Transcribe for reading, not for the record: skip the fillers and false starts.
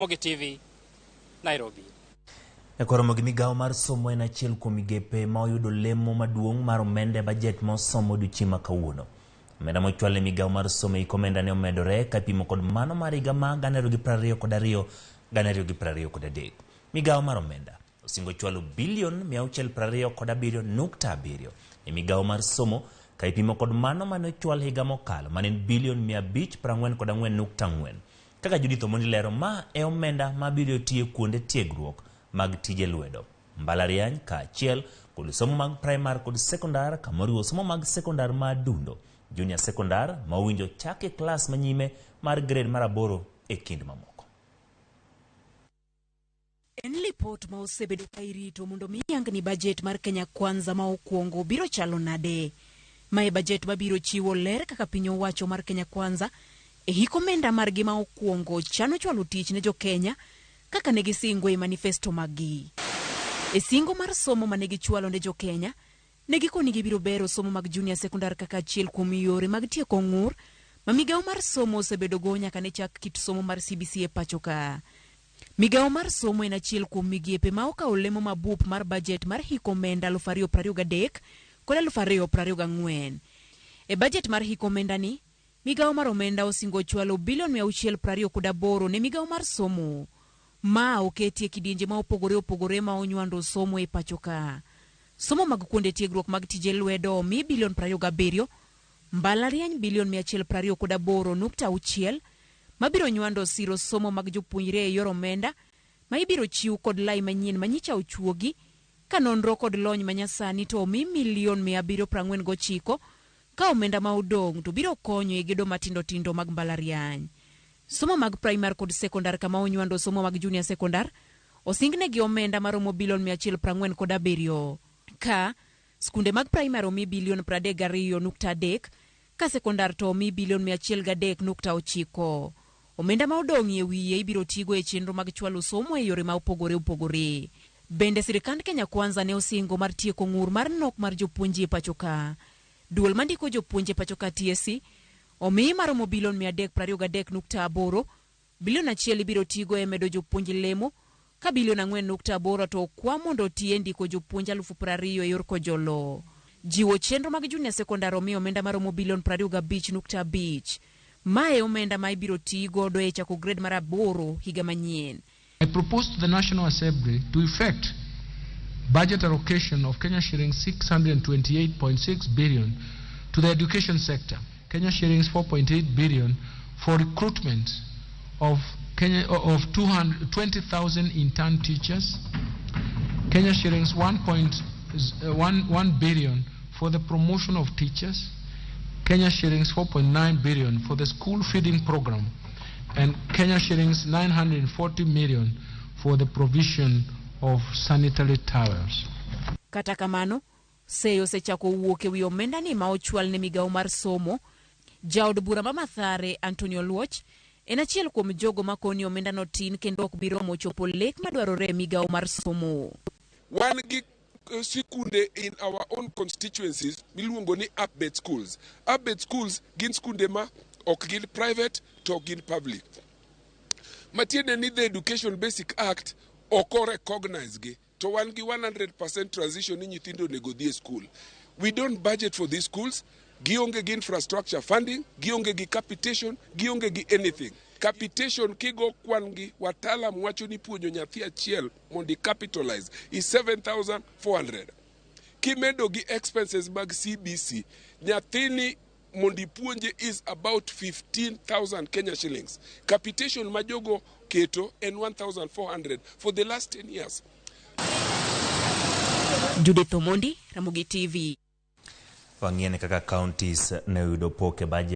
Ramogi TV, Nairobi. Ramogi Migao mar somo en achiel kuom migepe ma oyudo lemo maduong' mar omenda bajet ma osomo odiochieng' ma kawuono. Omenda mochwal e Migao mar somo iko omenda ne omedore kapimo kod mano mar higa ma 2022 2023. Migao mar omenda osingo chwalo bilion 627.7 e Migao mar somo kapimo kod mano mane ochwal higa mokalo mane bilion 544.4. Kaka Judith Omondi lero, ma e omenda ma biro tiyo kuonde tiegruok mag tije lwedo, mbalariany kaachiel kod somo mag primar kod sekondar, kamoriwo somo mag sekondar ma dundo, junior sekondar ma owinjo chake klas manyime mar grade mar 8 e kind mamoko. En lipot ma osebedo ka irito mondo miyang ni bajet mar Kenya Kwanza ma okuongo biro chalo nade. Mae bajet ma biro chiwo ler kaka piny owacho mar Kenya Kwanza e hiko omenda mar gi ma okuongo chano chwalo tich ne jo Kenya kaka ne gisingo e manifesto magi. E singo mar somo ma ne gichwalo ne jo Kenya, ne gikoni gibiro bero somo mag junior sekondar kaka achiel kuom yore mag tieko ng'ur ma Migao mar somo osebedo go nyaka ne chak kit somo mar CBC e pacho ka. Migao mar somo en achiel kuom migepe ma okawo lemo mabup mar bajet mar hiko omenda 2023 kod 2024. E bajet mar hiko omenda ni, Migao mar omenda osingo chwalo bilion 628 ne Migao mar somo, ma oketi e kidienje ma opogore ma onywando somo e pacho ka. Somo mag kuonde tiegruok mag tije lwedo mi bilion 27, mbalariany bilion 128.6, mabiro nywando siro somo mag jopuonjre e yor omenda, ma ibiro chiw kod lai manyien manyicha ochuogi, ka nonro kod lony manyasani to mi milion 749, ka omenda ma odong' to biro konyo e gedo matindo mag mbalariany. Somo mag primar kod sekondar kama onywando somo mag junior sekondar osingne gi omenda maromo bilion 147, ka skunde mag primar omi bilion 32.3, ka sekondar to omi bilion 103.9. Omenda ma odong' e wiye ibiro tigo e chenro mag chwalo somo e yore ma opogore. Bende sirikand Kenya Kwanza ne osingo mar tieko ng'ur mar nok mar jopuonji e pacho ka. Duol mandiko jopuonje pacho ka TSC omi maromo bilion 323.8, bilion 1 ibiro tigo e medo jopuonji lemo, ka bilion 4.8 to kwa mondo tie ndiko jopuonje 20,000 e yor kojolo. Jiwo chenro mag junior sekondar omi omenda maromo bilion 25.5. Mae omenda ma ibiro tigo do e chako grade mar 8 higa manyien. I propose to the National Assembly to effect budget allocation of Kenya shillings 628.6 billion to the education sector, Kenya shillings 4.8 billion for recruitment of 20,000 intern teachers, Kenya shillings 1 billion for the promotion of teachers, Kenya shillings 4.9 billion for the school feeding program, and Kenya shillings 940 million for the provision of sanitary towels. Kata kamano, seyo sechako wuok e wi omenda ni ma ochwal ne Migao mar somo. Jaod bura ma Mathare Antonio Luoch en achiel kuom jogo ma koni omenda no tin kendo ok biro mochopo lek madwarore e Migao mar somo. Wan gi sikunde in our own constituencies miluongo ni upbed schools. Upbed schools gin skunde ma ok gin private to gin public. Matiende ni the Education Basic Act oko recognize gi to wan gi 100% transition ni nyithindo nego dhi e school. We don't budget for these schools. Gionge gi infrastructure funding, gionge gi capitation, gionge gi anything. Capitation kigo kwan gi watalam wacho ni puonjo nyathi achiel mondi capitalize is 7,400. Kimedo gi expenses mag CBC, nyathini mondi puonje is about 15,000 Kenya shillings. Capitation majogo keto en 1,400 for the last 10 years. Judith Omondi, Ramogi TV. Wang'iyane kaka counties ne oyudo poke bajet